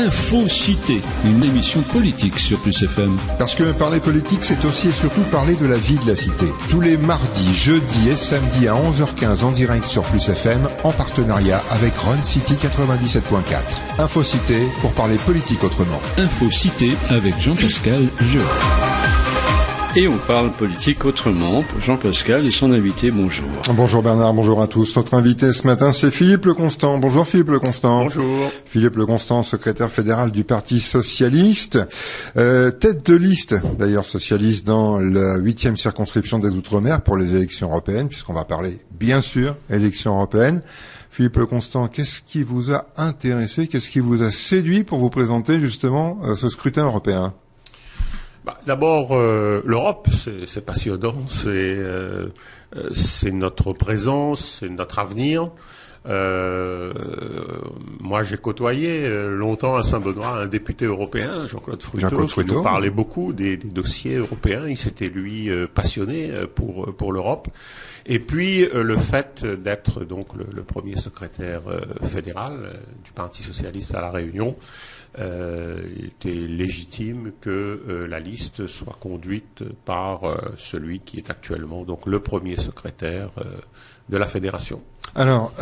Info-Cité, une émission politique sur Plus FM. Parce que parler politique, c'est aussi et surtout parler de la vie de la cité. Tous les mardis, jeudis et samedis à 11h15 en direct sur Plus FM, en partenariat avec Run City 97.4. Info-Cité pour parler politique autrement. Info-Cité avec Jean-Pascal Jeu. Et on parle politique autrement. Jean-Pascal et son invité, bonjour. Bonjour Bernard, bonjour à tous. Notre invité ce matin, c'est Philippe Leconstant. Bonjour Philippe Leconstant. Bonjour. Philippe Leconstant, secrétaire fédéral du Parti Socialiste. Tête de liste, d'ailleurs socialiste, dans la 8e circonscription des Outre-mer pour les élections européennes, puisqu'on va parler, bien sûr, élections européennes. Philippe Leconstant, qu'est-ce qui vous a intéressé, qu'est-ce qui vous a séduit pour vous présenter justement ce scrutin européen ? D'abord, l'Europe, c'est passionnant, c'est notre présence, c'est notre avenir. Moi, j'ai côtoyé longtemps à Saint-Benoît un député européen, Jean-Claude Fruteau, qui nous parlait beaucoup des dossiers européens. Il s'était, lui, passionné pour l'Europe. Et puis, le fait d'être donc le premier secrétaire fédéral du Parti socialiste à La Réunion, il était légitime que la liste soit conduite par celui qui est actuellement donc le premier secrétaire de la fédération. Alors,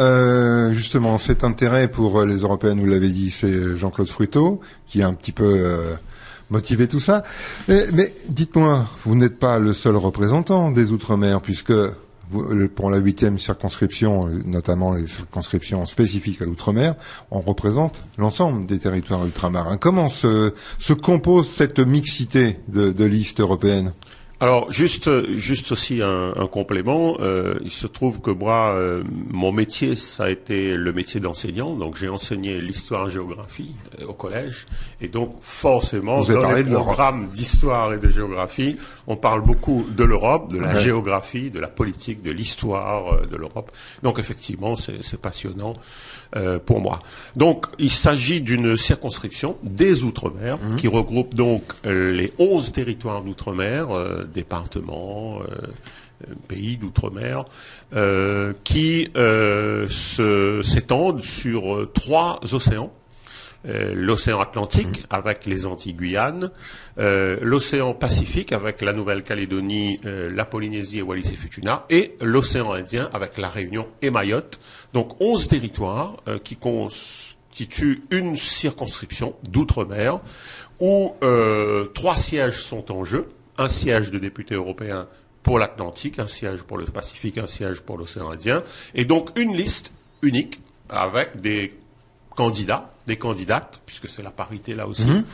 justement, cet intérêt pour les Européennes, vous l'avez dit, c'est Jean-Claude Fruteau, qui a un petit peu motivé tout ça. Mais dites-moi, vous n'êtes pas le seul représentant des Outre-mer, puisque pour la 8e circonscription, notamment les circonscriptions spécifiques à l'outre-mer, on représente l'ensemble des territoires ultramarins. Comment se compose cette mixité de listes européennes ? Alors, juste aussi un complément. Il se trouve que moi, mon métier, ça a été le métier d'enseignant. Donc, j'ai enseigné l'histoire-géographie au collège. Et donc, forcément, dans les programmes d'histoire et de géographie, on parle beaucoup de l'Europe, de la géographie, de la politique, de l'histoire de l'Europe. Donc, effectivement, c'est passionnant pour moi. Donc, il s'agit d'une circonscription des Outre-mer qui regroupe donc les 11 territoires d'Outre-mer, départements, pays d'outre-mer, qui s'étendent sur 3 océans. L'océan Atlantique avec les Antilles-Guyane, l'océan Pacifique avec la Nouvelle-Calédonie, la Polynésie et Wallis et Futuna, et l'océan Indien avec la Réunion et Mayotte. Donc 11 territoires qui constituent une circonscription d'outre-mer où 3 sièges sont en jeu. Un siège de député européen pour l'Atlantique, un siège pour le Pacifique, un siège pour l'océan Indien, et donc une liste unique avec des candidats, des candidates, puisque c'est la parité là aussi,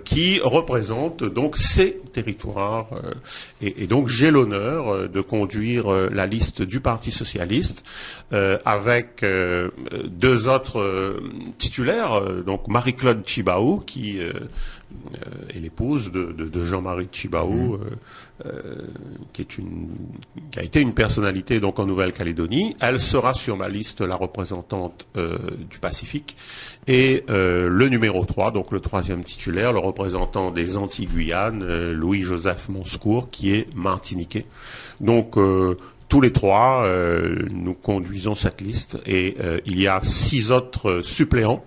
qui représentent donc ces territoires. Et donc j'ai l'honneur de conduire la liste du Parti socialiste avec 2 autres titulaires, donc Marie-Claude Tjibaou, qui est l'épouse de Jean-Marie Tjibaou, qui a été une personnalité donc en Nouvelle-Calédonie. Elle sera sur ma liste la représentante du Pacifique. Et le numéro 3, donc le 3e titulaire, le représentant des Antilles-Guyane, Louis-Joseph Monscourt, qui est martiniquais. Donc tous les 3, nous conduisons cette liste et il y a 6 autres suppléants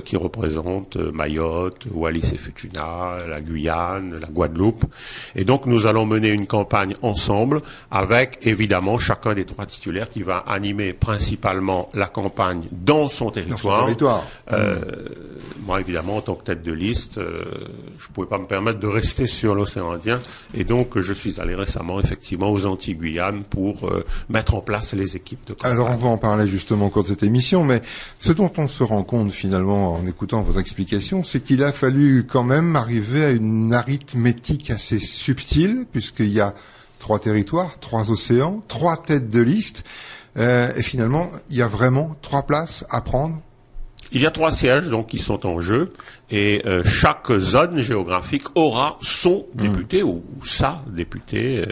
qui représentent Mayotte, Wallis et Futuna, la Guyane, la Guadeloupe. Et donc nous allons mener une campagne ensemble avec évidemment chacun des 3 titulaires qui va animer principalement la campagne dans son territoire. Moi évidemment en tant que tête de liste, je pouvais pas me permettre de rester sur l'océan Indien et donc je suis allé récemment effectivement aux Antilles-Guyane pour mettre en place les équipes de campagne. Alors on va en parler justement au cours de cette émission, mais ce dont on se rend compte finalement en écoutant votre explication, c'est qu'il a fallu quand même arriver à une arithmétique assez subtile, puisqu'il y a 3 territoires, 3 océans, 3 têtes de liste, et finalement il y a vraiment 3 places à prendre. Il y a 3 sièges donc qui sont en jeu et chaque zone géographique aura son député ou sa députée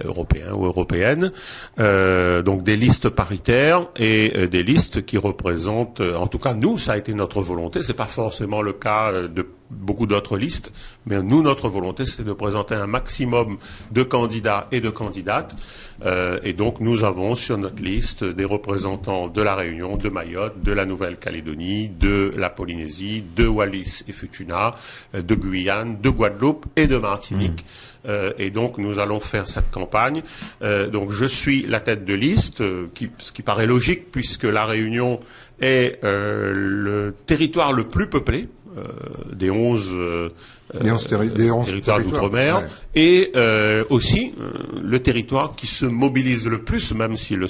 européen ou européenne. Donc des listes paritaires et des listes qui représentent, en tout cas nous, ça a été notre volonté. C'est pas forcément le cas de beaucoup d'autres listes, mais nous, notre volonté, c'est de présenter un maximum de candidats et de candidates. Et donc, nous avons sur notre liste des représentants de la Réunion, de Mayotte, de la Nouvelle-Calédonie, de la Polynésie, de Wallis et Futuna, de Guyane, de Guadeloupe et de Martinique. Et donc, nous allons faire cette campagne. Donc, je suis la tête de liste, ce qui paraît logique, puisque la Réunion est le territoire le plus peuplé des 11 territoires d'outre-mer, ouais. Et aussi le territoire qui se mobilise le plus, même si le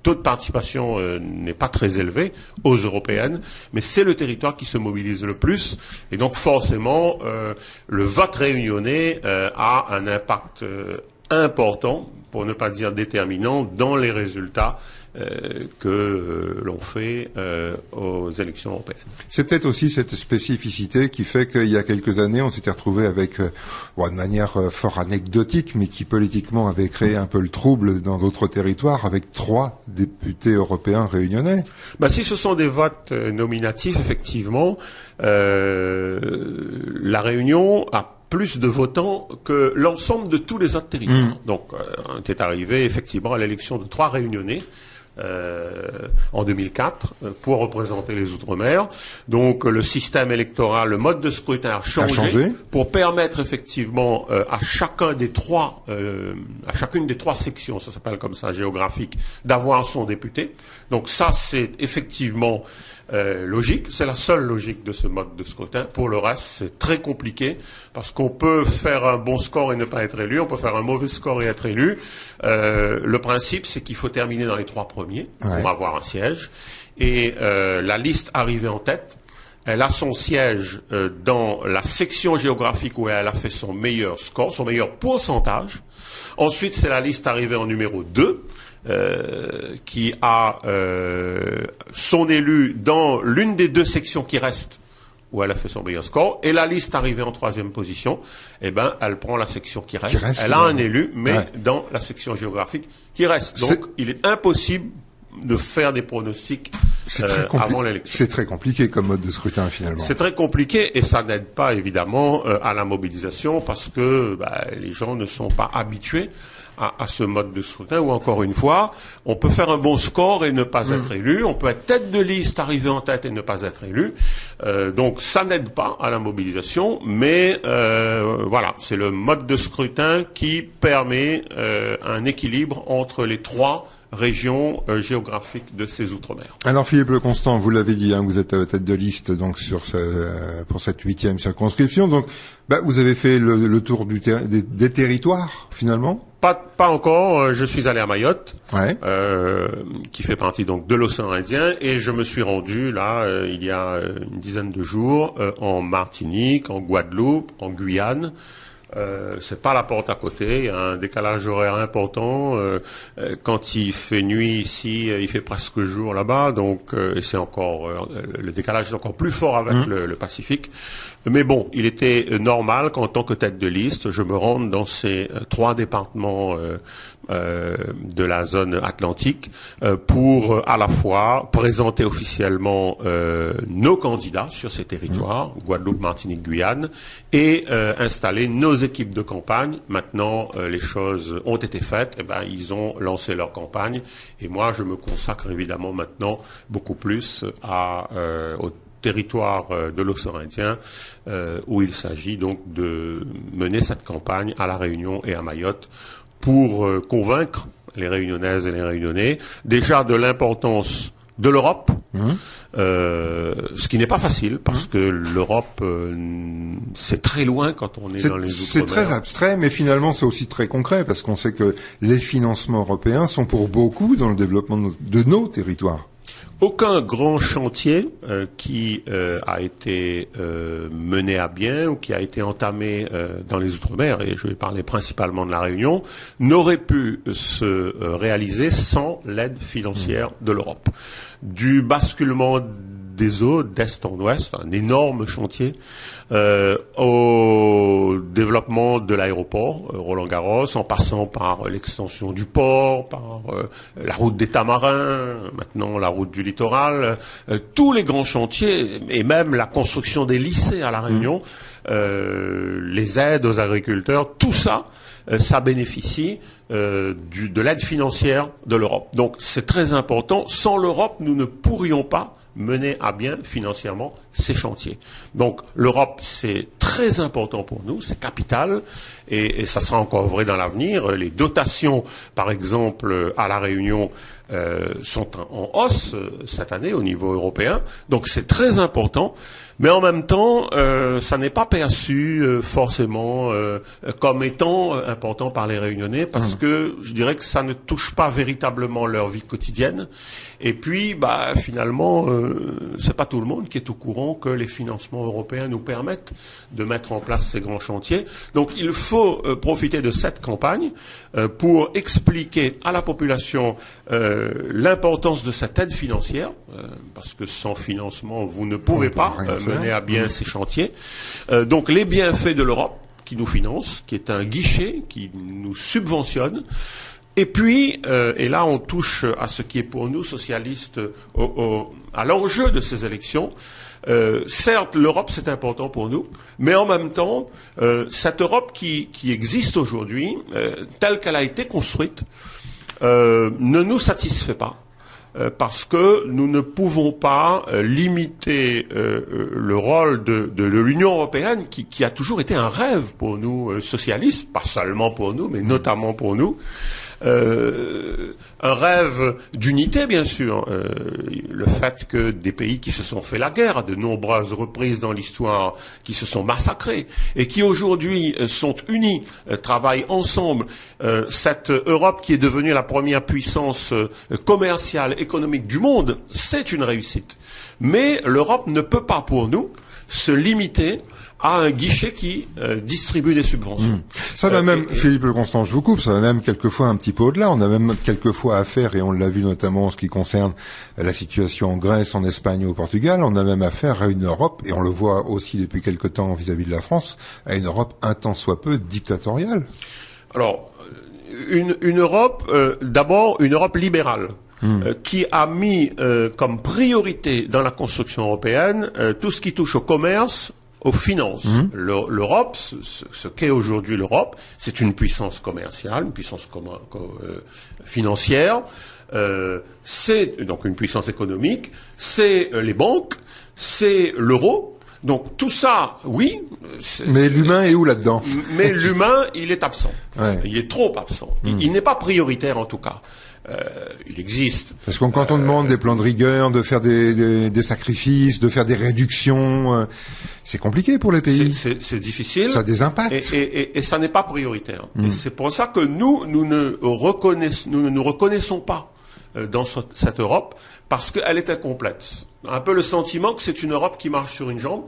taux de participation n'est pas très élevé aux européennes, mais c'est le territoire qui se mobilise le plus, et donc forcément le vote réunionnais a un impact important, pour ne pas dire déterminant, dans les résultats que l'on fait aux élections européennes. C'est peut-être aussi cette spécificité qui fait qu'il y a quelques années, on s'était retrouvé avec, de manière fort anecdotique, mais qui politiquement avait créé un peu le trouble dans d'autres territoires, avec 3 députés européens réunionnais. Si ce sont des votes nominatifs, effectivement, la Réunion a plus de votants que l'ensemble de tous les autres territoires. Donc, on est arrivé effectivement à l'élection de 3 réunionnais en 2004 pour représenter les Outre-mer. Donc, le système électoral, le mode de scrutin a changé pour permettre effectivement à chacune des 3 sections, ça s'appelle comme ça, géographiques, d'avoir son député. Donc, ça, c'est effectivement logique, c'est la seule logique de ce mode de scrutin. Pour le reste, c'est très compliqué parce qu'on peut faire un bon score et ne pas être élu, on peut faire un mauvais score et être élu. Le principe, c'est qu'il faut terminer dans les 3 premiers pour avoir un siège. Et la liste arrivée en tête, elle a son siège dans la section géographique où elle a fait son meilleur score, son meilleur pourcentage. Ensuite, c'est la liste arrivée en numéro 2. Qui a son élu dans l'une des 2 sections qui restent où elle a fait son meilleur score, et la liste arrivée en 3e position, elle prend la section qui reste. Elle a un élu, mais dans la section géographique qui reste. Donc, il est impossible de faire des pronostics avant l'élection. C'est très compliqué comme mode de scrutin, finalement. C'est très compliqué, et ça n'aide pas, évidemment, à la mobilisation, parce que les gens ne sont pas habitués à ce mode de scrutin, où encore une fois, on peut faire un bon score et ne pas être élu, on peut être tête de liste, arriver en tête et ne pas être élu. Donc ça n'aide pas à la mobilisation, mais voilà, c'est le mode de scrutin qui permet un équilibre entre les 3 régions géographiques de ces Outre-mer. Alors Philippe Leconstant, vous l'avez dit, vous êtes tête de liste donc pour cette 8e circonscription. Donc, vous avez fait le tour des territoires finalement. Pas encore. Je suis allé à Mayotte, qui fait partie donc de l'océan Indien, et je me suis rendu là il y a une dizaine de jours en Martinique, en Guadeloupe, en Guyane. C'est pas la porte à côté, il y a un décalage horaire important. Quand il fait nuit ici, il fait presque jour là-bas, donc et c'est encore le décalage est encore plus fort avec le Pacifique. Mais bon, il était normal qu'en tant que tête de liste, je me rende dans ces 3 départements de la zone atlantique pour à la fois présenter officiellement nos candidats sur ces territoires, Guadeloupe, Martinique, Guyane, et installer nos équipes de campagne. Maintenant, les choses ont été faites, ils ont lancé leur campagne, et moi, je me consacre évidemment maintenant beaucoup plus au territoire de l'océan Indien, où il s'agit donc de mener cette campagne à La Réunion et à Mayotte pour convaincre les Réunionnaises et les Réunionnais déjà de l'importance de l'Europe, ce qui n'est pas facile parce que l'Europe, c'est très loin quand on est dans les Outre-mer. C'est très abstrait, mais finalement c'est aussi très concret parce qu'on sait que les financements européens sont pour beaucoup dans le développement de nos territoires. Aucun grand chantier qui a été mené à bien ou qui a été entamé dans les Outre-mer, et je vais parler principalement de la Réunion, n'aurait pu se réaliser sans l'aide financière de l'Europe. Du basculement des eaux d'est en ouest, un énorme chantier, au développement de l'aéroport Roland-Garros, en passant par l'extension du port, par la route des Tamarins, maintenant la route du littoral, tous les grands chantiers, et même la construction des lycées à La Réunion, les aides aux agriculteurs, tout ça, ça bénéficie de l'aide financière de l'Europe. Donc c'est très important. Sans l'Europe, nous ne pourrions pas mener à bien financièrement ces chantiers. Donc l'Europe, c'est très important pour nous, c'est capital, et ça sera encore vrai dans l'avenir. Les dotations, par exemple, à La Réunion, sont en hausse cette année au niveau européen. Donc c'est très important. Mais en même temps, ça n'est pas perçu forcément comme étant important par les Réunionnais, parce que je dirais que ça ne touche pas véritablement leur vie quotidienne. Et puis, finalement, c'est pas tout le monde qui est au courant que les financements européens nous permettent de mettre en place ces grands chantiers. Donc, il faut profiter de cette campagne pour expliquer à la population l'importance de cette aide financière, parce que sans financement, vous ne pouvez pas mener à bien ces chantiers. Donc les bienfaits de l'Europe qui nous finance, qui est un guichet qui nous subventionne. Et puis, et là on touche à ce qui est pour nous socialistes à l'enjeu de ces élections. Certes, l'Europe c'est important pour nous, mais en même temps, cette Europe qui existe aujourd'hui, telle qu'elle a été construite, ne nous satisfait pas. Parce que nous ne pouvons pas limiter le rôle de l'Union européenne qui a toujours été un rêve pour nous socialistes, pas seulement pour nous, mais notamment pour nous. Un rêve d'unité, bien sûr. Le fait que des pays qui se sont fait la guerre à de nombreuses reprises dans l'histoire, qui se sont massacrés et qui aujourd'hui sont unis, travaillent ensemble. Cette Europe qui est devenue la première puissance commerciale, économique du monde, c'est une réussite. Mais l'Europe ne peut pas, pour nous, se limiter à un guichet qui distribue des subventions. Ça va même, Philippe Leconstant, je vous coupe, ça va même quelquefois un petit peu au-delà. On a même quelquefois affaire, et on l'a vu notamment en ce qui concerne la situation en Grèce, en Espagne et au Portugal, on a même affaire à une Europe, et on le voit aussi depuis quelque temps vis-à-vis de la France, à une Europe un tant soit peu dictatoriale. Alors, une Europe, d'abord une Europe libérale. Qui a mis comme priorité dans la construction européenne tout ce qui touche au commerce, aux finances. L'Europe, ce qu'est aujourd'hui l'Europe, c'est une puissance commerciale, une puissance financière, c'est donc une puissance économique, c'est les banques, c'est l'euro. Donc tout ça, oui. Mais l'humain est où là-dedans? Mais l'humain, il est absent. Ouais. Il est trop absent. Il n'est pas prioritaire en tout cas. Il existe. Parce que quand on demande des plans de rigueur, de faire des sacrifices, de faire des réductions, c'est compliqué pour les pays. C'est difficile. Ça a des impacts. Et ça n'est pas prioritaire. Et c'est pour ça que nous ne nous reconnaissons pas dans cette Europe, parce qu'elle est incomplète. Un peu le sentiment que c'est une Europe qui marche sur une jambe.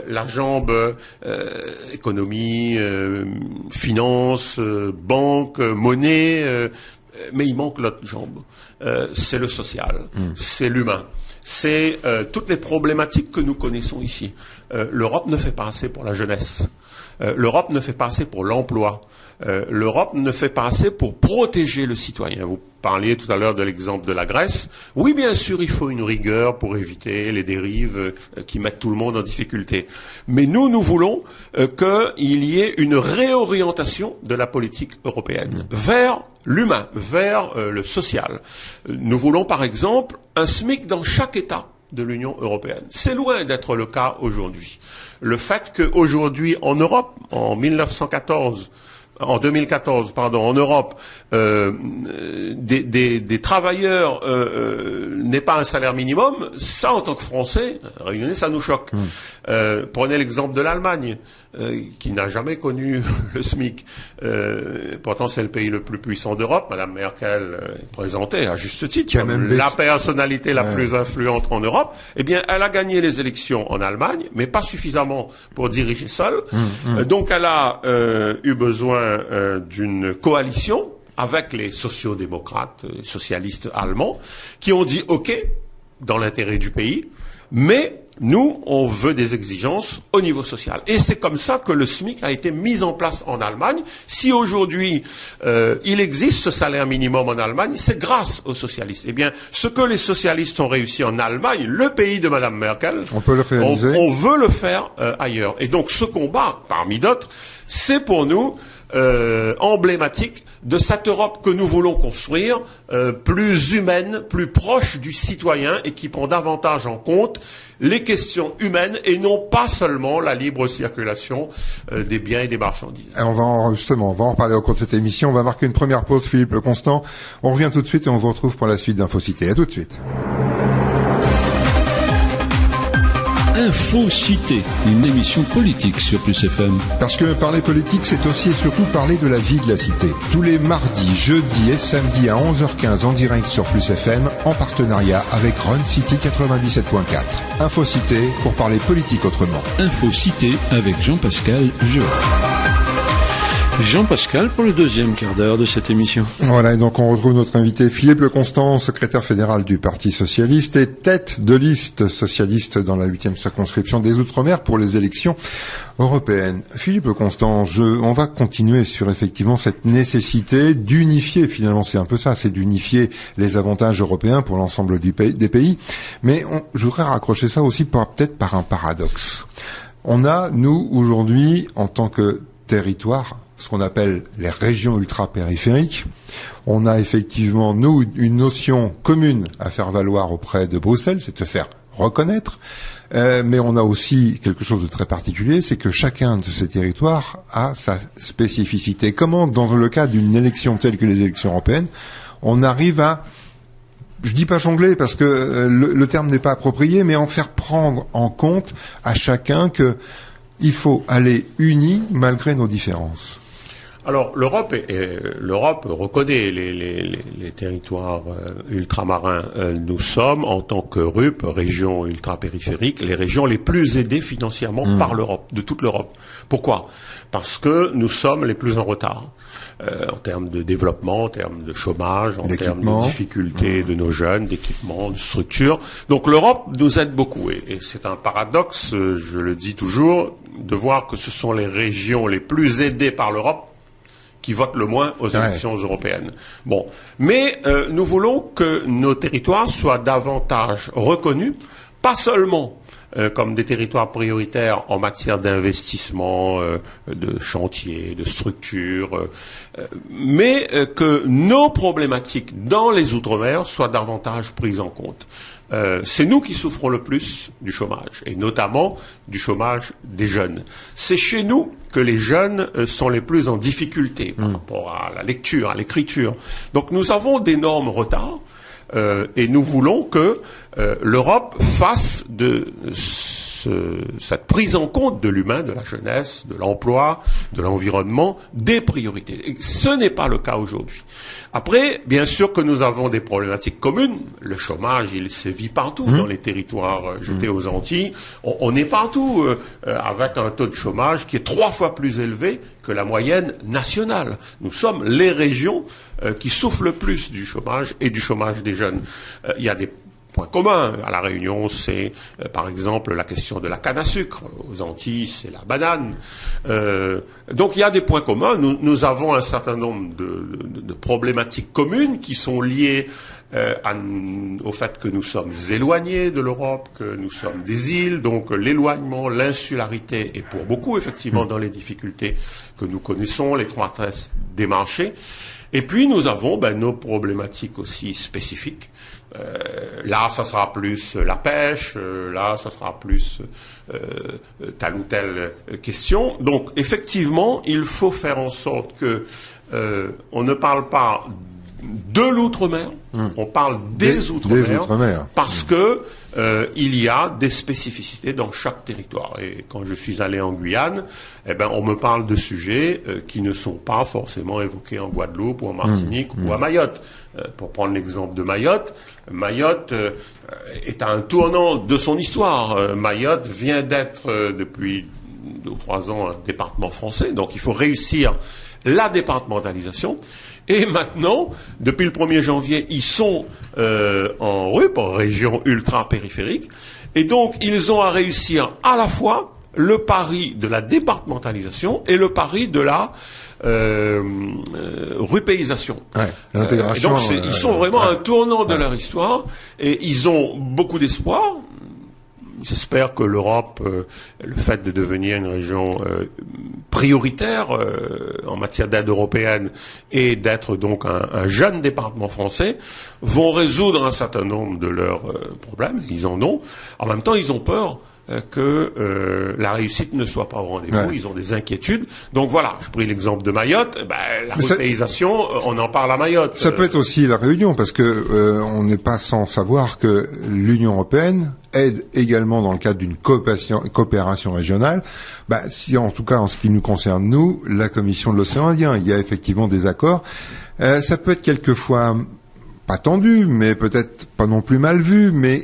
La jambe économie, finance, banque, monnaie, mais il manque l'autre jambe. C'est le social, c'est l'humain. C'est toutes les problématiques que nous connaissons ici. L'Europe ne fait pas assez pour la jeunesse. L'Europe ne fait pas assez pour l'emploi. L'Europe ne fait pas assez pour protéger le citoyen. Vous parliez tout à l'heure de l'exemple de la Grèce. Oui, bien sûr, il faut une rigueur pour éviter les dérives qui mettent tout le monde en difficulté. Mais nous voulons qu'il y ait une réorientation de la politique européenne vers l'humain, vers le social. Nous voulons, par exemple, un SMIC dans chaque État de l'Union européenne. C'est loin d'être le cas aujourd'hui. Le fait qu'aujourd'hui, en Europe, en 2014, en Europe, des travailleurs n'aient pas un salaire minimum, ça, en tant que Français, réunionnais, ça nous choque. Prenez l'exemple de l'Allemagne, qui n'a jamais connu le SMIC. Pourtant, c'est le pays le plus puissant d'Europe. Madame Merkel présentait, à juste titre, comme la personnalité la plus influente en Europe. Eh bien, elle a gagné les élections en Allemagne, mais pas suffisamment pour diriger seule. Donc, elle a eu besoin d'une coalition avec les sociodémocrates, les socialistes allemands, qui ont dit OK, dans l'intérêt du pays, mais nous, on veut des exigences au niveau social. Et c'est comme ça que le SMIC a été mis en place en Allemagne. Si aujourd'hui, il existe ce salaire minimum en Allemagne, c'est grâce aux socialistes. Eh bien, ce que les socialistes ont réussi en Allemagne, le pays de Madame Merkel, on peut le réaliser. On veut le faire ailleurs. Et donc, ce combat, parmi d'autres, c'est pour nous emblématique de cette Europe que nous voulons construire, plus humaine, plus proche du citoyen et qui prend davantage en compte les questions humaines et non pas seulement la libre circulation des biens et des marchandises. Et on va en reparler au cours de cette émission. On va marquer une première pause, Philippe Le Constant. On revient tout de suite et on vous retrouve pour la suite d'Infocité. À tout de suite. Infocité, une émission politique sur Plus FM. Parce que parler politique, c'est aussi et surtout parler de la vie de la cité. Tous les mardis, jeudis et samedis à 11h15 en direct sur Plus FM, en partenariat avec Run City 97.4. Infocité pour parler politique autrement. Infocité avec Jean-Pascal Jeu. Jean-Pascal pour le deuxième quart d'heure de cette émission. Voilà, et donc on retrouve notre invité Philippe Le Constant, secrétaire fédéral du Parti socialiste et tête de liste socialiste dans la 8e circonscription des Outre-mer pour les élections européennes. Philippe Le Constant, on va continuer sur effectivement cette nécessité d'unifier, finalement c'est un peu ça, c'est d'unifier les avantages européens pour l'ensemble des pays. Mais je voudrais raccrocher ça aussi peut-être par un paradoxe. On a, nous, aujourd'hui, en tant que territoire, ce qu'on appelle les régions ultra-périphériques. On a effectivement, nous, une notion commune à faire valoir auprès de Bruxelles, c'est de se faire reconnaître. Mais on a aussi quelque chose de très particulier, c'est que chacun de ces territoires a sa spécificité. Comment, dans le cas d'une élection telle que les élections européennes, on arrive à, je dis pas jongler parce que le terme n'est pas approprié, mais en faire prendre en compte à chacun que il faut aller unis malgré nos différences. Alors l'Europe reconnaît les territoires ultramarins. Nous sommes, en tant que RUP, région ultrapériphérique, les régions les plus aidées financièrement par l'Europe, de toute l'Europe. Pourquoi ? Parce que nous sommes les plus en retard. En termes de développement, en termes de chômage, en termes de difficultés de nos jeunes, d'équipement, de structure. Donc l'Europe nous aide beaucoup. Et c'est un paradoxe, je le dis toujours, de voir que ce sont les régions les plus aidées par l'Europe qui votent le moins aux élections européennes. Bon, mais nous voulons que nos territoires soient davantage reconnus, pas seulement comme des territoires prioritaires en matière d'investissement, de chantier, de structure, mais que nos problématiques dans les Outre-mer soient davantage prises en compte. C'est nous qui souffrons le plus du chômage, et notamment du chômage des jeunes. C'est chez nous que les jeunes sont les plus en difficulté par rapport à la lecture, à l'écriture. Donc nous avons d'énormes retards, et nous voulons que l'Europe fasse de cette prise en compte de l'humain, de la jeunesse, de l'emploi, de l'environnement, des priorités. Et ce n'est pas le cas aujourd'hui. Après, bien sûr que nous avons des problématiques communes. Le chômage, il sévit partout dans les territoires jetés aux Antilles. On est partout avec un taux de chômage qui est 3 fois plus élevé que la moyenne nationale. Nous sommes les régions qui souffrent le plus du chômage et du chômage des jeunes. Il y a des points communs. À La Réunion, c'est par exemple la question de la canne à sucre. Aux Antilles, c'est la banane. Donc il y a des points communs. Nous avons un certain nombre de problématiques communes qui sont liées au fait que nous sommes éloignés de l'Europe, que nous sommes des îles, donc l'éloignement, l'insularité est pour beaucoup effectivement dans les difficultés que nous connaissons, l'étroitesse des marchés. Et puis nous avons nos problématiques aussi spécifiques. Là, ça sera plus la pêche, là, ça sera plus telle ou telle question. Donc, effectivement, il faut faire en sorte que on ne parle pas de l'outre-mer, on parle des outre-mer, parce que il y a des spécificités dans chaque territoire. Et quand je suis allé en Guyane, on me parle de sujets qui ne sont pas forcément évoqués en Guadeloupe ou en Martinique ou à Mayotte. Pour prendre l'exemple de Mayotte, Mayotte est à un tournant de son histoire. Mayotte vient d'être depuis 2 ou 3 ans un département français, donc il faut réussir la départementalisation. Et maintenant, depuis le 1er janvier, ils sont en RUP, en région ultra-périphérique, et donc ils ont à réussir à la fois le pari de la départementalisation et le pari de la rupéisation. Ouais, l'intégration. Donc ils sont vraiment à un tournant de leur histoire, et ils ont beaucoup d'espoir. J'espère que l'Europe, le fait de devenir une région prioritaire en matière d'aide européenne et d'être donc un jeune département français, vont résoudre un certain nombre de leurs problèmes. Ils en ont. En même temps, ils ont peur que la réussite ne soit pas au rendez-vous. Ouais. Ils ont des inquiétudes. Donc voilà, je pris l'exemple de Mayotte. La rupéisation, on en parle à Mayotte. Ça peut être aussi la Réunion, parce que on n'est pas sans savoir que l'Union européenne aide également dans le cadre d'une coopération régionale. Si en tout cas en ce qui nous concerne nous, la Commission de l'océan Indien, il y a effectivement des accords. Ça peut être quelquefois pas tendu, mais peut-être pas non plus mal vu, mais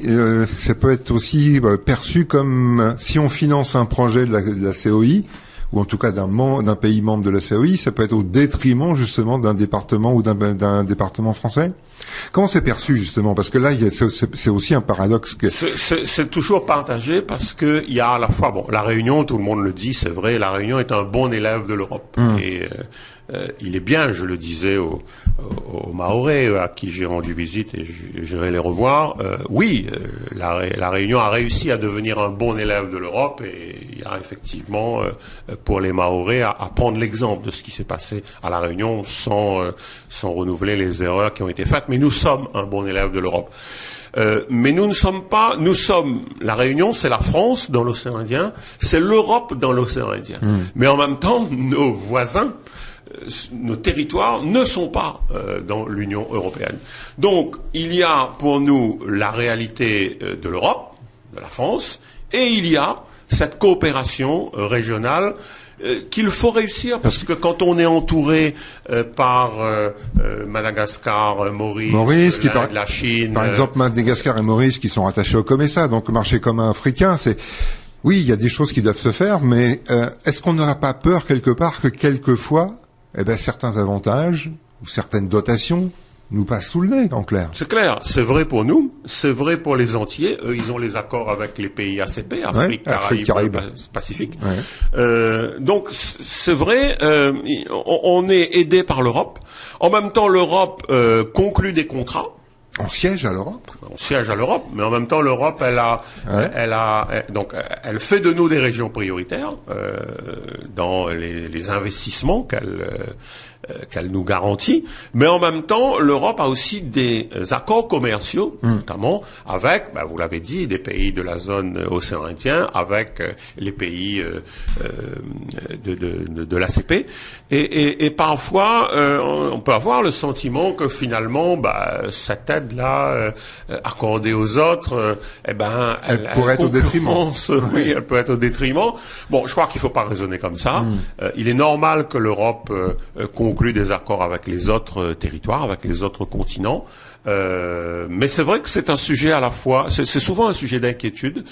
ça peut être aussi perçu comme si on finance un projet de la COI, ou en tout cas d'un pays membre de la COI, ça peut être au détriment justement d'un département ou d'un département français. Comment c'est perçu justement? Parce que là, c'est aussi un paradoxe que c'est toujours partagé, parce que il y a à la fois la Réunion, tout le monde le dit, c'est vrai, la Réunion est un bon élève de l'Europe. Et il est bien, je le disais aux Mahorais à qui j'ai rendu visite, et j'irai les revoir. La Réunion a réussi à devenir un bon élève de l'Europe, et il y a effectivement pour les Mahorais à prendre l'exemple de ce qui s'est passé à la Réunion sans renouveler les erreurs qui ont été faites. Mais nous sommes un bon élève de l'Europe. Mais nous ne sommes pas, la Réunion, c'est la France dans l'océan Indien, c'est l'Europe dans l'océan Indien. Mais en même temps, nos voisins, nos territoires ne sont pas dans l'Union européenne. Donc, il y a pour nous la réalité de l'Europe, de la France, et il y a cette coopération régionale qu'il faut réussir, parce que quand on est entouré par Madagascar, Maurice la Chine... Par exemple, Madagascar et Maurice qui sont rattachés au COMESA, donc le marché commun africain, oui, il y a des choses qui doivent se faire, mais est-ce qu'on n'aura pas peur quelque part que quelquefois, certains avantages ou certaines dotations nous passent sous le nez, en clair? C'est clair, c'est vrai pour nous, c'est vrai pour les Antillais. Eux, ils ont les accords avec les pays ACP, Afrique, Caraïbes, Pacifique. Ouais. Donc, c'est vrai, on est aidé par l'Europe. En même temps, l'Europe conclut des contrats. On siège à l'Europe. On siège à l'Europe, mais en même temps, l'Europe, elle fait de nous des régions prioritaires dans les investissements qu'elle nous garantit. Mais en même temps, l'Europe a aussi des accords commerciaux, notamment avec, vous l'avez dit, des pays de la zone océan Indien, avec les pays de l'ACP. Et parfois, on peut avoir le sentiment que finalement, cette aide-là accordée aux autres, elle pourrait être au détriment. Oui, elle peut être au détriment. Bon, je crois qu'il ne faut pas raisonner comme ça. Il est normal que l'Europe conclue des accords avec les autres territoires, avec les autres continents. Mais c'est vrai que c'est un sujet à la fois, c'est souvent un sujet d'inquiétude,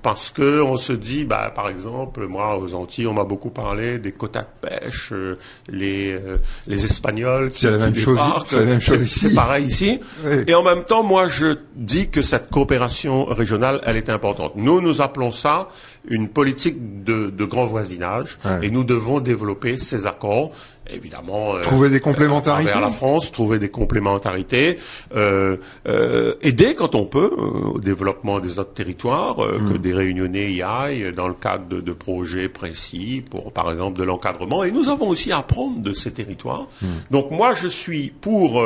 parce que on se dit, par exemple, moi aux Antilles, on m'a beaucoup parlé des quotas de pêche, les Espagnols qui débarquent. C'est la même chose ici. C'est pareil ici. Oui. Et en même temps, moi, je dis que cette coopération régionale, elle est importante. Nous appelons ça une politique de grand voisinage, et nous devons développer ces accords. Évidemment, trouver des complémentarités vers la France, trouver des complémentarités, aider quand on peut au développement des autres territoires, que des Réunionnais y aillent dans le cadre de projets précis pour, par exemple, de l'encadrement. Et nous avons aussi à apprendre de ces territoires. Donc moi, je suis pour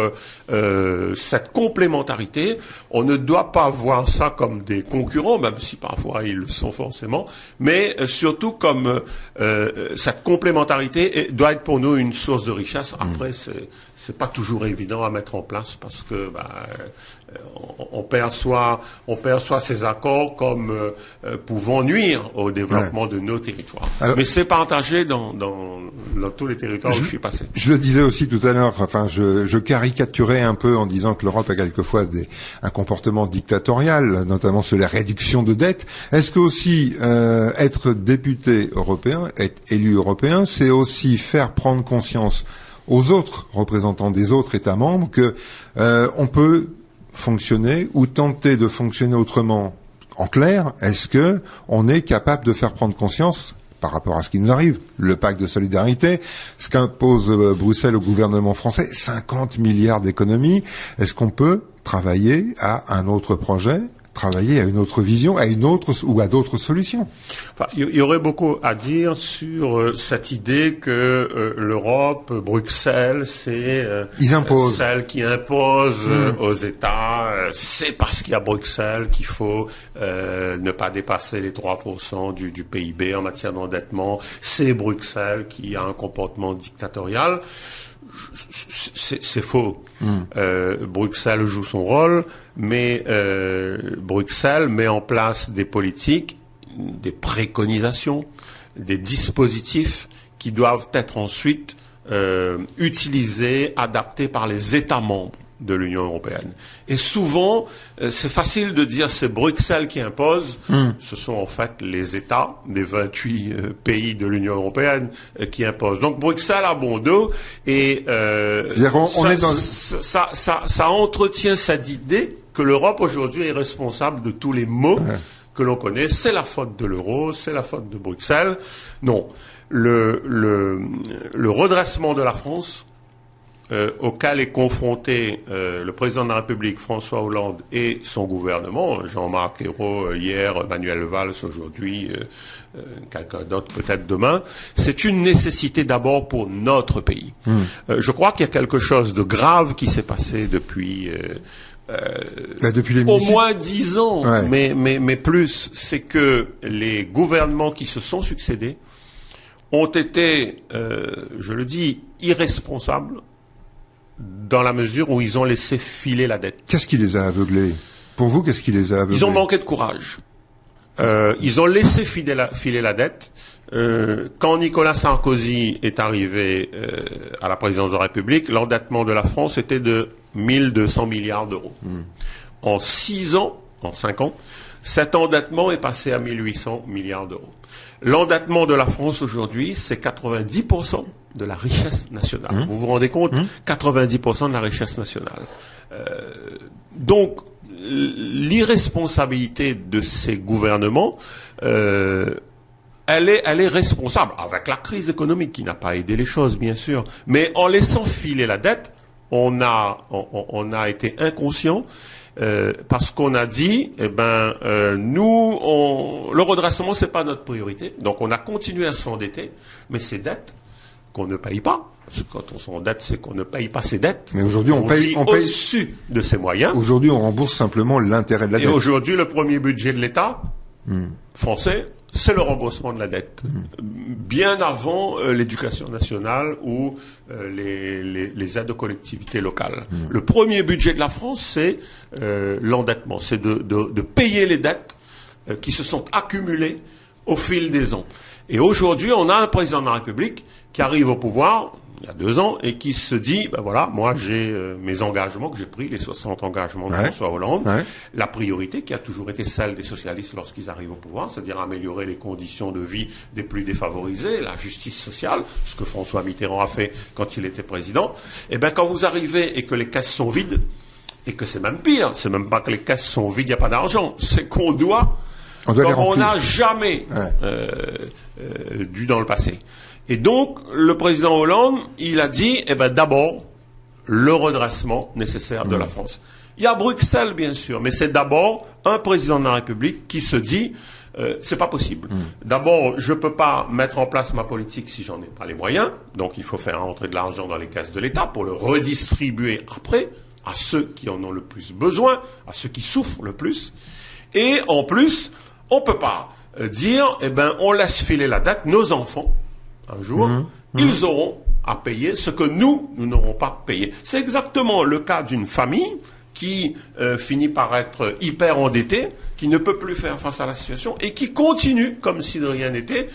cette complémentarité. On ne doit pas voir ça comme des concurrents, même si parfois ils le sont forcément, mais surtout comme cette complémentarité doit être pour nous une source de richesse. Après, c'est pas toujours évident à mettre en place, parce que on perçoit ces accords comme pouvant nuire au développement de nos territoires. Alors, mais c'est partagé dans tous les territoires où je suis passé. Je le disais aussi tout à l'heure, je caricaturais un peu en disant que l'Europe a quelquefois un comportement dictatorial, notamment sur la réduction de dettes. Est-ce que aussi être député européen, être élu européen, c'est aussi faire prendre conscience aux autres représentants des autres États membres que on peut fonctionner ou tenter de fonctionner autrement. En clair, est-ce que on est capable de faire prendre conscience par rapport à ce qui nous arrive, le pacte de solidarité, ce qu'impose Bruxelles au gouvernement français, 50 milliards d'économies, est-ce qu'on peut travailler à un autre projet, travailler à une autre vision, à une autre ou à d'autres solutions? Enfin, il y aurait beaucoup à dire sur cette idée que l'Europe, Bruxelles, c'est celle qui impose aux États. C'est parce qu'il y a Bruxelles qu'il faut ne pas dépasser les 3% du PIB en matière d'endettement. C'est Bruxelles qui a un comportement dictatorial. C'est faux. Bruxelles joue son rôle, mais Bruxelles met en place des politiques, des préconisations, des dispositifs qui doivent être ensuite utilisés, adaptés par les États membres de l'Union européenne. Et souvent, c'est facile de dire c'est Bruxelles qui impose. Ce sont en fait les États des 28 pays de l'Union européenne qui imposent. Donc Bruxelles a bon dos et ça entretient cette idée que l'Europe aujourd'hui est responsable de tous les maux que l'on connaît. C'est la faute de l'euro, c'est la faute de Bruxelles. Non, le redressement de la France auquel est confronté le président de la République, François Hollande, et son gouvernement, Jean-Marc Ayrault hier, Manuel Valls aujourd'hui, quelqu'un d'autre peut-être demain, c'est une nécessité d'abord pour notre pays. Je crois qu'il y a quelque chose de grave qui s'est passé depuis au moins 10 ans, mais plus, c'est que les gouvernements qui se sont succédés ont été, je le dis, irresponsables, dans la mesure où ils ont laissé filer la dette. Qu'est-ce qui les a aveuglés? Pour vous, qu'est-ce qui les a aveuglés? Ils ont manqué de courage. Ils ont laissé filer la dette. Quand Nicolas Sarkozy est arrivé à la présidence de la République, l'endettement de la France était de 1200 milliards d'euros. En 6 ans, en 5 ans, cet endettement est passé à 1800 milliards d'euros. L'endettement de la France aujourd'hui, c'est 90% de la richesse nationale. Vous vous rendez compte? 90% de la richesse nationale. Donc, l'irresponsabilité de ces gouvernements, elle est responsable, avec la crise économique qui n'a pas aidé les choses, bien sûr. Mais en laissant filer la dette, on a été inconscient. Parce qu'on a dit, nous, le redressement, c'est pas notre priorité. Donc, on a continué à s'endetter, mais ces dettes qu'on ne paye pas, parce que quand on s'endette, c'est qu'on ne paye pas ses dettes. Mais aujourd'hui, on paye au-dessus de ses moyens. Aujourd'hui, on rembourse simplement l'intérêt de la dette. Et aujourd'hui, le premier budget de l'État français, c'est le remboursement de la dette. Bien avant l'éducation nationale ou les aides aux collectivités locales. Le premier budget de la France, c'est l'endettement. C'est de payer les dettes qui se sont accumulées au fil des ans. Et aujourd'hui, on a un président de la République qui arrive au pouvoir, il y a 2 ans, et qui se dit, ben voilà, moi j'ai mes engagements que j'ai pris, les 60 engagements de François Hollande, la priorité qui a toujours été celle des socialistes lorsqu'ils arrivent au pouvoir, c'est-à-dire améliorer les conditions de vie des plus défavorisés, la justice sociale, ce que François Mitterrand a fait quand il était président. Et ben quand vous arrivez et que les caisses sont vides, et que c'est même pire, c'est même pas que les caisses sont vides, il n'y a pas d'argent, c'est qu'on doit comme on n'a jamais dû dans le passé. Et donc, le président Hollande, il a dit, d'abord, le redressement nécessaire de la France. Il y a Bruxelles, bien sûr, mais c'est d'abord un président de la République qui se dit, c'est pas possible. D'abord, je peux pas mettre en place ma politique si j'en ai pas les moyens. Donc, il faut faire entrer de l'argent dans les caisses de l'État pour le redistribuer après à ceux qui en ont le plus besoin, à ceux qui souffrent le plus. Et en plus, on peut pas dire, on laisse filer la dette, nos enfants, un jour, ils auront à payer ce que nous n'aurons pas payé. C'est exactement le cas d'une famille qui finit par être hyper endettée, qui ne peut plus faire face à la situation et qui continue comme si de rien n'était.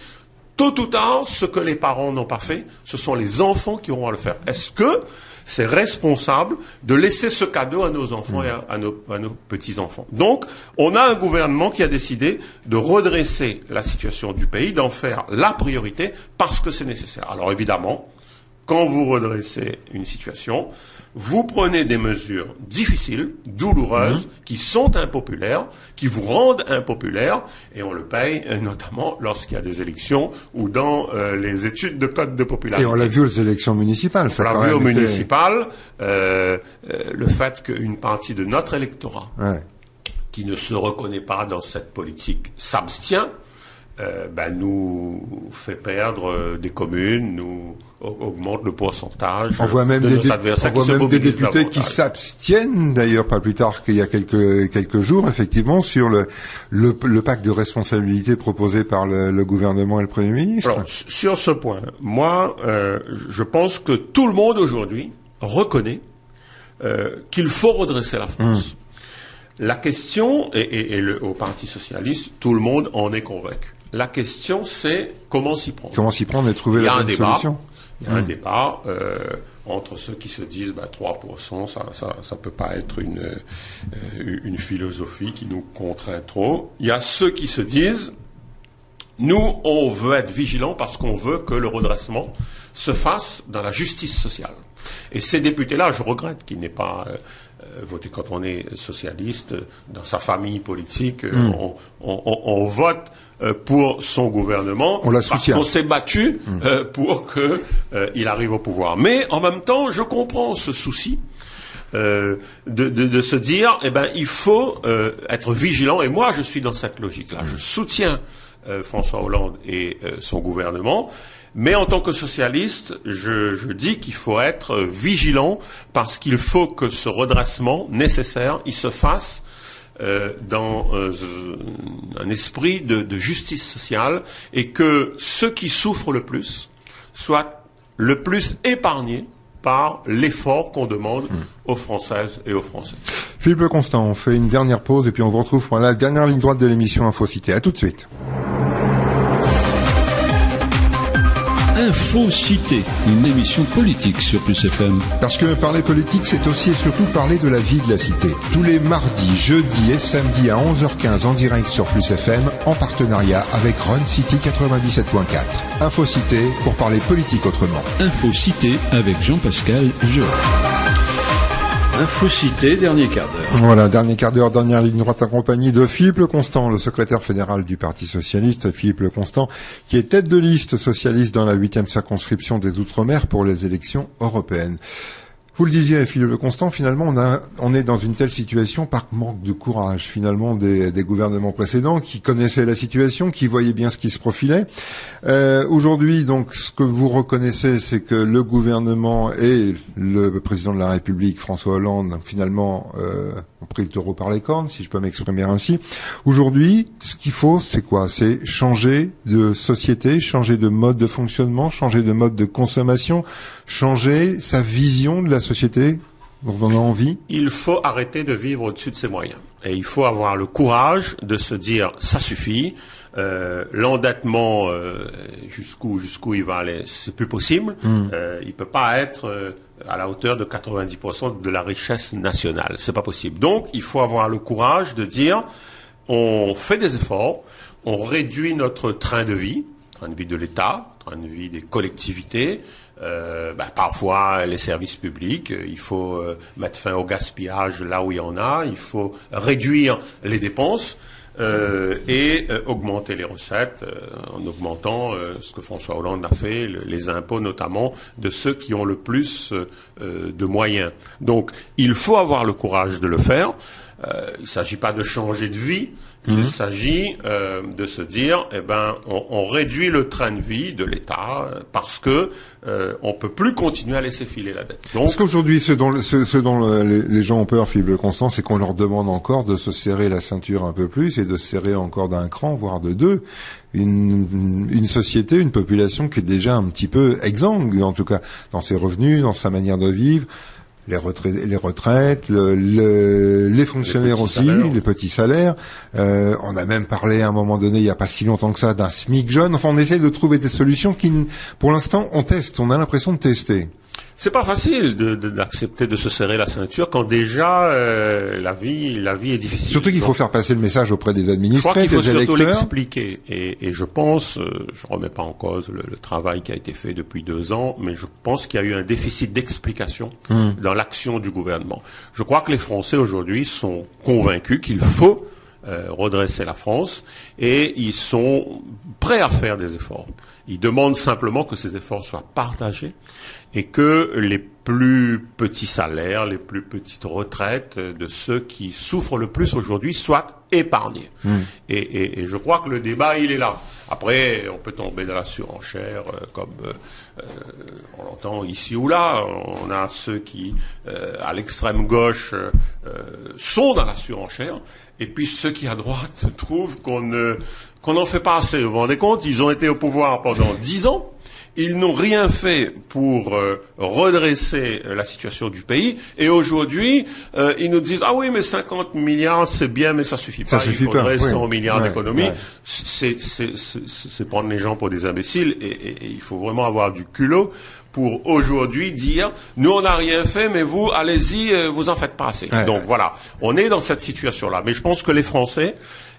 Tôt ou tard, ce que les parents n'ont pas fait, ce sont les enfants qui auront à le faire. Est-ce que c'est responsable de laisser ce cadeau à nos enfants et à nos petits-enfants? Donc, on a un gouvernement qui a décidé de redresser la situation du pays, d'en faire la priorité, parce que c'est nécessaire. Alors évidemment, quand vous redressez une situation, vous prenez des mesures difficiles, douloureuses, qui sont impopulaires, qui vous rendent impopulaire, et on le paye notamment lorsqu'il y a des élections ou dans les études de code de popularité. Et on l'a vu aux élections municipales. On l'a vu aux municipales, le fait qu'une partie de notre électorat, qui ne se reconnaît pas dans cette politique, s'abstient, nous fait perdre des communes, nous augmente le pourcentage. On voit même des députés qui s'abstiennent, d'ailleurs pas plus tard qu'il y a quelques jours, effectivement, sur le pacte de responsabilité proposé par le gouvernement et le Premier ministre. Alors, sur ce point, moi, je pense que tout le monde aujourd'hui reconnaît qu'il faut redresser la France. La question, au Parti socialiste, tout le monde en est convaincu. La question, c'est comment s'y prendre. Comment s'y prendre et trouver la bonne solution. Il y a un débat entre ceux qui se disent 3%, ça peut pas être une philosophie qui nous contraint trop. Il y a ceux qui se disent nous, on veut être vigilants parce qu'on veut que le redressement se fasse dans la justice sociale. Et ces députés-là, je regrette qu'ils n'aient pas voté. Quand on est socialiste, dans sa famille politique, on vote pour son gouvernement parce qu'on s'est battu pour que il arrive au pouvoir. Mais en même temps, je comprends ce souci de se dire, il faut être vigilant. Et moi, je suis dans cette logique-là. Je soutiens François Hollande et son gouvernement. Mais en tant que socialiste, je dis qu'il faut être vigilant parce qu'il faut que ce redressement nécessaire, il se fasse dans un esprit de justice sociale et que ceux qui souffrent le plus soient le plus épargnés par l'effort qu'on demande aux Françaises et aux Français. Philippe Le Constant, on fait une dernière pause et puis on vous retrouve pour la dernière ligne droite de l'émission Infocité. À tout de suite. Infocité, une émission politique sur Plus FM. Parce que parler politique, c'est aussi et surtout parler de la vie de la cité. Tous les mardis, jeudis et samedis à 11h15 en direct sur Plus FM, en partenariat avec Run City 97.4. Infocité pour parler politique autrement. Infocité avec Jean-Pascal Jeu. Infocité, dernier quart d'heure. Voilà, dernier quart d'heure, dernière ligne droite en compagnie de Philippe Le Constant, le secrétaire fédéral du Parti socialiste. Philippe Le Constant, qui est tête de liste socialiste dans la 8e circonscription des Outre-mer pour les élections européennes. Vous le disiez, Philippe Le Constant, finalement, on est dans une telle situation par manque de courage, finalement, des gouvernements précédents qui connaissaient la situation, qui voyaient bien ce qui se profilait. Aujourd'hui, donc, ce que vous reconnaissez, c'est que le gouvernement et le président de la République, François Hollande, finalement, ont pris le taureau par les cornes, si je peux m'exprimer ainsi. Aujourd'hui, ce qu'il faut, c'est quoi? C'est changer de société, changer de mode de fonctionnement, changer de mode de consommation, changer sa vision de la société dont on a envie. Il faut arrêter de vivre au-dessus de ses moyens. Et il faut avoir le courage de se dire, ça suffit, l'endettement, jusqu'où il va aller, c'est plus possible. Il peut pas être à la hauteur de 90% de la richesse nationale. C'est pas possible. Donc, il faut avoir le courage de dire, on fait des efforts, on réduit notre train de vie de l'État, train de vie des collectivités, parfois les services publics, il faut mettre fin au gaspillage là où il y en a, il faut réduire les dépenses et augmenter les recettes en augmentant ce que François Hollande a fait, les impôts notamment de ceux qui ont le plus de moyens. Donc il faut avoir le courage de le faire. Il ne s'agit pas de changer de vie, il s'agit de se dire, on réduit le train de vie de l'État parce que on peut plus continuer à laisser filer la dette. Donc, parce qu'aujourd'hui, ce dont les gens ont peur, Philippe Le Constant, c'est qu'on leur demande encore de se serrer la ceinture un peu plus et de se serrer encore d'un cran, voire de deux. Une société, une population qui est déjà un petit peu exsangue, en tout cas dans ses revenus, dans sa manière de vivre. Les retraites, les fonctionnaires aussi, les petits salaires. On a même parlé à un moment donné, il n'y a pas si longtemps que ça, d'un SMIC jeune. Enfin, on essaie de trouver des solutions qui, pour l'instant, on teste. On a l'impression de tester. C'est pas facile d'accepter de se serrer la ceinture quand déjà la vie est difficile. Surtout qu'il faut faire passer le message auprès des administrés, des électeurs. Je crois qu'il faut surtout l'expliquer. Et je pense, je remets pas en cause le travail qui a été fait depuis 2 ans, mais je pense qu'il y a eu un déficit d'explication dans l'action du gouvernement. Je crois que les Français aujourd'hui sont convaincus qu'il faut redresser la France et ils sont prêts à faire des efforts. Ils demandent simplement que ces efforts soient partagés et que les plus petits salaires, les plus petites retraites de ceux qui souffrent le plus aujourd'hui soient épargnés. Et je crois que le débat, il est là. Après, on peut tomber dans la surenchère, comme on l'entend ici ou là. On a ceux qui, à l'extrême gauche, sont dans la surenchère, et puis ceux qui, à droite, trouvent qu'on n'en fait pas assez. Vous vous rendez compte? Ils ont été au pouvoir pendant 10 ans. Ils n'ont rien fait pour redresser la situation du pays. Et aujourd'hui, ils nous disent « Ah oui, mais 50 milliards, c'est bien, mais ça suffit pas. Il faudrait 100 milliards d'économies. » C'est prendre les gens pour des imbéciles. Et il faut vraiment avoir du culot pour aujourd'hui dire « Nous, on n'a rien fait, mais vous, allez-y, vous en faites pas assez. » Donc voilà, on est dans cette situation-là. Mais je pense que les Français,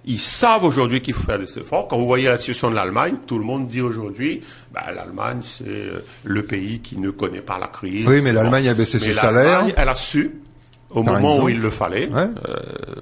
ils savent aujourd'hui qu'il faut faire des efforts. Quand vous voyez la situation de l'Allemagne, tout le monde dit aujourd'hui, l'Allemagne, c'est le pays qui ne connaît pas la crise. Oui, mais l'Allemagne a baissé ses salaires. Elle a su, au moment où il le fallait,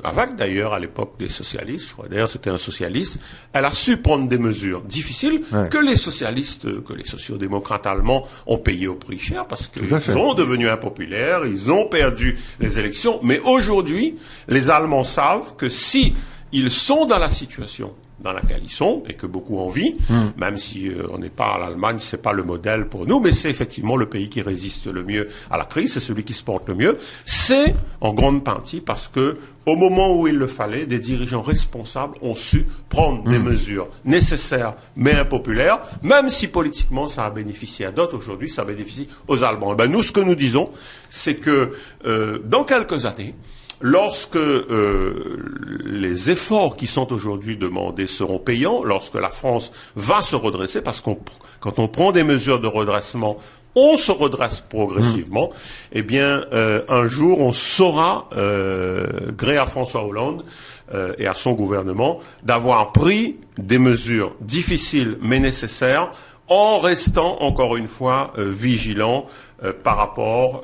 avec d'ailleurs à l'époque des socialistes, je crois d'ailleurs c'était un socialiste, elle a su prendre des mesures difficiles que les socialistes, que les sociodémocrates allemands ont payé au prix cher parce qu'ils sont devenus impopulaires, ils ont perdu les élections. Mais aujourd'hui, les Allemands savent que si ils sont dans la situation dans laquelle ils sont, et que beaucoup envient, même si on n'est pas à l'Allemagne, c'est pas le modèle pour nous, mais c'est effectivement le pays qui résiste le mieux à la crise, c'est celui qui se porte le mieux. C'est en grande partie parce que, au moment où il le fallait, des dirigeants responsables ont su prendre des mesures nécessaires, mais impopulaires, même si politiquement ça a bénéficié à d'autres. Aujourd'hui, ça bénéficie aux Allemands. Nous, ce que nous disons, c'est que dans quelques années, lorsque les efforts qui sont aujourd'hui demandés seront payants, lorsque la France va se redresser, parce que quand on prend des mesures de redressement, on se redresse progressivement, eh bien, un jour, on saura, gré à François Hollande et à son gouvernement, d'avoir pris des mesures difficiles mais nécessaires, en restant, encore une fois, vigilant par rapport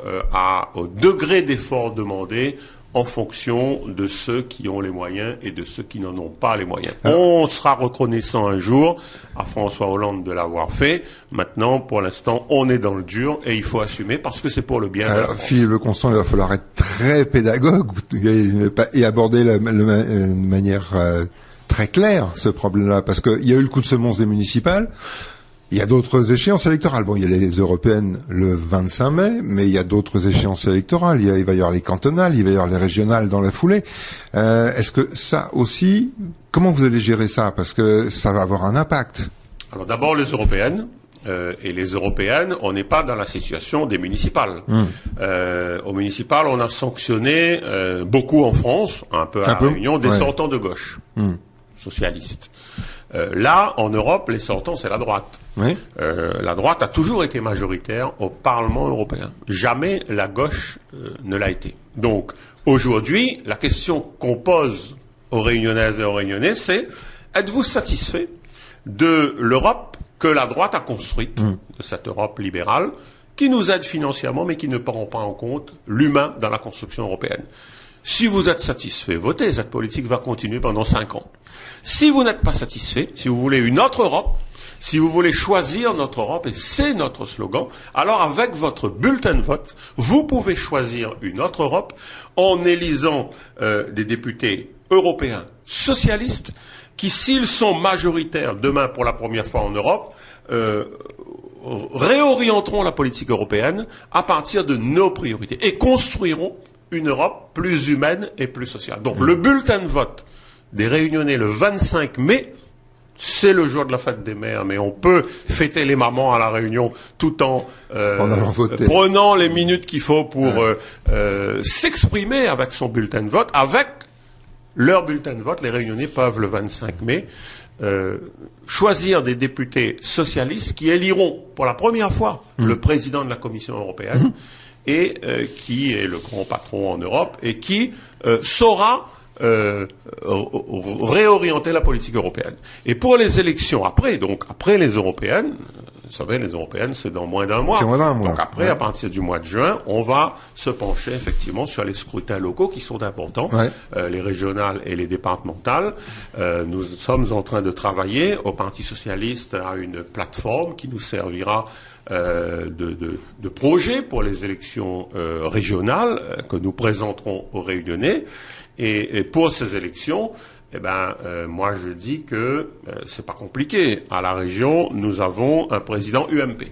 au degré d'effort demandé, en fonction de ceux qui ont les moyens et de ceux qui n'en ont pas les moyens. On sera reconnaissant un jour à François Hollande de l'avoir fait. Maintenant, pour l'instant, on est dans le dur et il faut assumer parce que c'est pour le bien de la France. Philippe Leconstant, il va falloir être très pédagogue et aborder de manière très claire ce problème-là, parce qu'il y a eu le coup de semonce des municipales. Il y a d'autres échéances électorales. Bon, il y a les européennes le 25 mai, mais il y a d'autres échéances électorales. Il va y avoir les cantonales, il va y avoir les régionales dans la foulée. Est-ce que ça aussi, comment vous allez gérer ça? Parce que ça va avoir un impact. Alors d'abord les européennes. Et les européennes, on n'est pas dans la situation des municipales. Aux municipales, on a sanctionné beaucoup en France, un peu à la Réunion, des sortants de gauche, socialistes. Là, en Europe, les sortants, c'est la droite. La droite a toujours été majoritaire au Parlement européen. Jamais la gauche ne l'a été. Donc, aujourd'hui, la question qu'on pose aux Réunionnaises et aux Réunionnais, c'est êtes-vous satisfait de l'Europe que la droite a construite, de cette Europe libérale, qui nous aide financièrement, mais qui ne prend pas en compte l'humain dans la construction européenne? Si vous êtes satisfait, votez. Cette politique va continuer pendant 5 ans. Si vous n'êtes pas satisfait, si vous voulez une autre Europe, si vous voulez choisir notre Europe, et c'est notre slogan, alors avec votre bulletin de vote, vous pouvez choisir une autre Europe en élisant des députés européens socialistes qui, s'ils sont majoritaires demain pour la première fois en Europe, réorienteront la politique européenne à partir de nos priorités et construiront une Europe plus humaine et plus sociale. Donc le bulletin de vote des Réunionnais le 25 mai, c'est le jour de la fête des mères, mais on peut fêter les mamans à la Réunion tout en prenant les minutes qu'il faut pour s'exprimer avec son bulletin de vote, avec leur bulletin de vote, les Réunionnais peuvent le 25 mai choisir des députés socialistes qui éliront pour la première fois le président de la Commission européenne et qui est le grand patron en Europe et qui saura réorienter la politique européenne. Et pour les élections après les européennes, vous savez, les européennes, c'est dans moins d'un mois. C'est moins d'un mois. Donc après, à partir du mois de juin, on va se pencher effectivement sur les scrutins locaux qui sont importants, les régionales et les départementales. Nous sommes en train de travailler au Parti socialiste à une plateforme qui nous servira de projet pour les élections régionales que nous présenterons aux Réunionnais. Et pour ces élections, moi je dis que c'est pas compliqué. À la région, nous avons un président UMP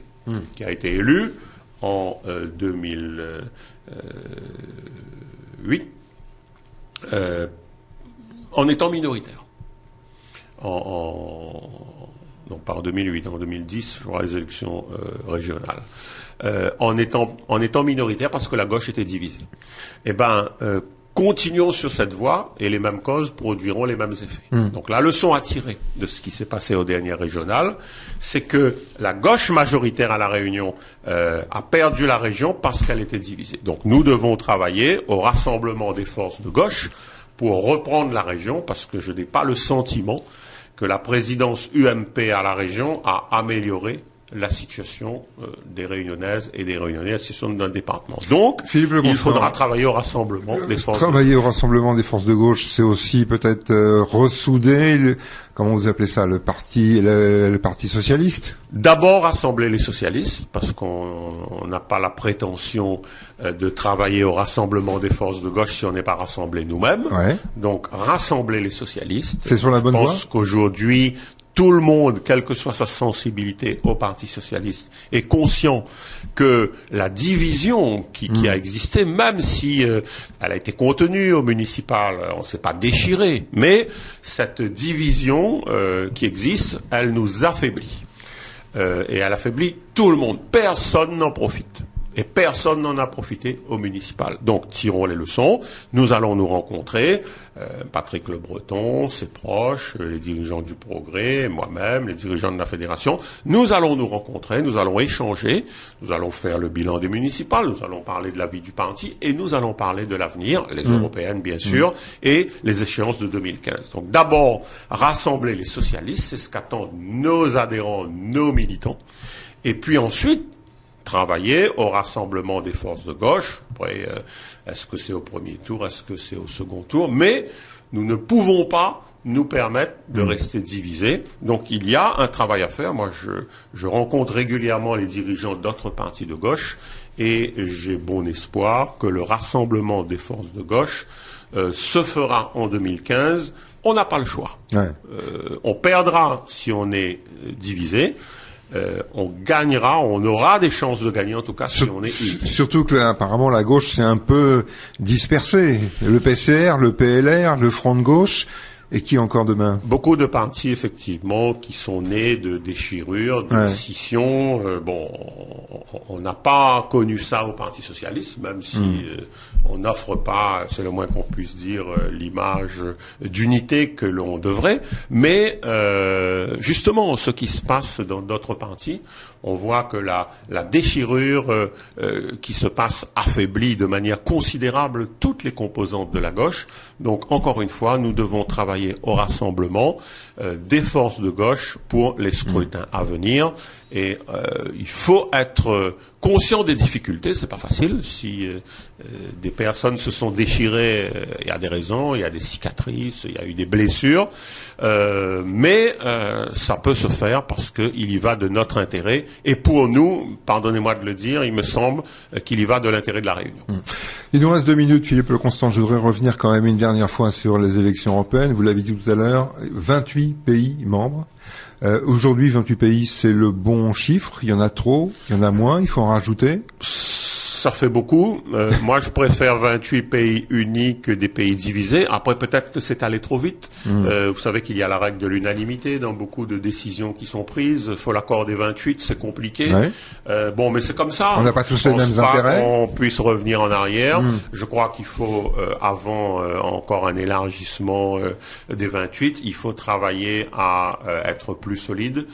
qui a été élu en 2008 en étant minoritaire. Non, pas en 2008, en 2010, je crois, les élections régionales. En étant minoritaire parce que la gauche était divisée. Continuons sur cette voie et les mêmes causes produiront les mêmes effets. Donc la leçon à tirer de ce qui s'est passé aux dernières régionales, c'est que la gauche majoritaire à La Réunion a perdu la région parce qu'elle était divisée. Donc nous devons travailler au rassemblement des forces de gauche pour reprendre la région parce que je n'ai pas le sentiment que la présidence UMP à la région a amélioré la situation des Réunionnaises et des Réunionnais, la situation d'un département. Donc, il faudra travailler au rassemblement des forces. Travailler au rassemblement des forces de gauche, c'est aussi peut-être ressouder, comment vous appelez ça, le parti socialiste. D'abord rassembler les socialistes, parce qu'on n'a pas la prétention de travailler au rassemblement des forces de gauche si on n'est pas rassemblés nous-mêmes. Ouais. Donc, rassembler les socialistes. C'est sur la bonne voie. Je pense qu'aujourd'hui, tout le monde, quelle que soit sa sensibilité au Parti socialiste, est conscient que la division qui a existé, même si elle a été contenue au municipal, on ne s'est pas déchiré, mais cette division qui existe, elle nous affaiblit. Et elle affaiblit tout le monde. Personne n'en profite. Et personne n'en a profité au municipal. Donc, tirons les leçons. Nous allons nous rencontrer. Patrick Le Breton, ses proches, les dirigeants du Progrès, moi-même, les dirigeants de la Fédération. Nous allons nous rencontrer, nous allons échanger, nous allons faire le bilan des municipales, nous allons parler de la vie du parti et nous allons parler de l'avenir, les européennes bien sûr, et les échéances de 2015. Donc, d'abord, rassembler les socialistes, c'est ce qu'attendent nos adhérents, nos militants. Et puis ensuite, travailler au rassemblement des forces de gauche. Après, est-ce que c'est au premier tour, est-ce que c'est au second tour? Mais nous ne pouvons pas nous permettre de rester divisés. Donc il y a un travail à faire. Moi, je rencontre régulièrement les dirigeants d'autres partis de gauche et j'ai bon espoir que le rassemblement des forces de gauche se fera en 2015. On n'a pas le choix. Ouais. On perdra si on est divisé. On gagnera, on aura des chances de gagner en tout cas si on est unis. Surtout que apparemment la gauche s'est un peu dispersée. Le PCR, le PLR, le Front de gauche, et qui encore demain? Beaucoup de partis effectivement qui sont nés de déchirures, de scissions. On n'a pas connu ça au Parti socialiste, même si on n'offre pas, c'est le moins qu'on puisse dire, l'image d'unité que l'on devrait. Mais justement, ce qui se passe dans d'autres partis, on voit que la déchirure qui se passe affaiblit de manière considérable toutes les composantes de la gauche. Donc, encore une fois, nous devons travailler au rassemblement des forces de gauche pour les scrutins à venir. Et il faut être conscient des difficultés, c'est pas facile. Si des personnes se sont déchirées, il y a des raisons, il y a des cicatrices, il y a eu des blessures, mais ça peut se faire parce qu'il y va de notre intérêt. Et pour nous, pardonnez-moi de le dire, il me semble qu'il y va de l'intérêt de la Réunion. Il nous reste 2 minutes, Philippe Leconstant. Je voudrais revenir quand même une dernière fois sur les élections européennes. Vous l'avez dit tout à l'heure, 28 pays membres. Aujourd'hui, 28 pays, c'est le bon chiffre. Il y en a trop, il y en a moins, il faut en rajouter. ça fait beaucoup. Moi, je préfère 28 pays unis que des pays divisés. Après, peut-être que c'est allé trop vite. Vous savez qu'il y a la règle de l'unanimité dans beaucoup de décisions qui sont prises. Il faut l'accord des 28, c'est compliqué. Ouais. Bon, mais c'est comme ça. On n'a pas tous les mêmes intérêts. On puisse revenir en arrière. Je crois qu'il faut, avant encore un élargissement des 28, il faut travailler à être plus solide.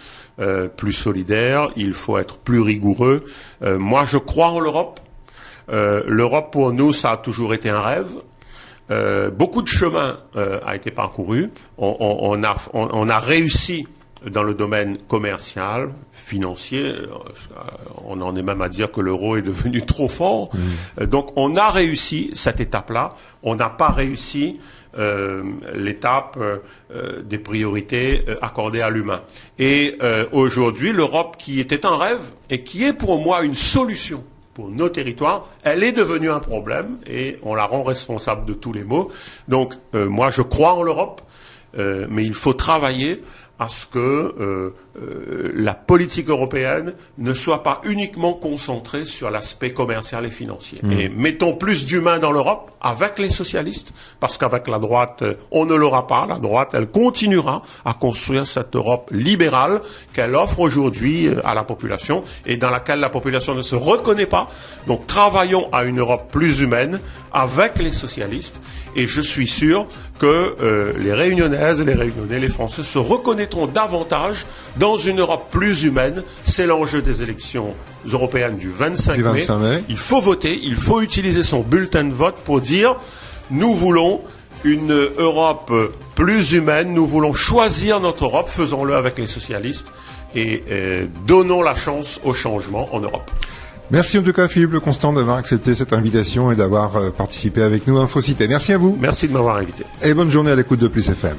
Plus solidaire, il faut être plus rigoureux. Moi, je crois en l'Europe. L'Europe, pour nous, ça a toujours été un rêve. Beaucoup de chemin a été parcouru. On a réussi dans le domaine commercial, financier. On en est même à dire que l'euro est devenu trop fort. Donc, on a réussi cette étape-là. On n'a pas réussi l'étape des priorités accordées à l'humain. Et aujourd'hui, l'Europe qui était un rêve et qui est pour moi une solution pour nos territoires, elle est devenue un problème et on la rend responsable de tous les maux. Donc moi je crois en l'Europe, mais il faut travailler à ce que la politique européenne ne soit pas uniquement concentrée sur l'aspect commercial et financier. Et mettons plus d'humains dans l'Europe avec les socialistes, parce qu'avec la droite, on ne l'aura pas. La droite, elle continuera à construire cette Europe libérale qu'elle offre aujourd'hui à la population et dans laquelle la population ne se reconnaît pas. Donc travaillons à une Europe plus humaine avec les socialistes et je suis sûr que les Réunionnaises, les Réunionnais, les Français se reconnaîtront davantage dans une Europe plus humaine. C'est l'enjeu des élections européennes du 25 mai. Il faut voter, il faut utiliser son bulletin de vote pour dire nous voulons une Europe plus humaine, nous voulons choisir notre Europe, faisons-le avec les socialistes et donnons la chance au changement en Europe. Merci en tout cas Philippe Leconstant d'avoir accepté cette invitation et d'avoir participé avec nous à InfoCité. Merci à vous. Merci de m'avoir invité. Et bonne journée à l'écoute de Plus FM.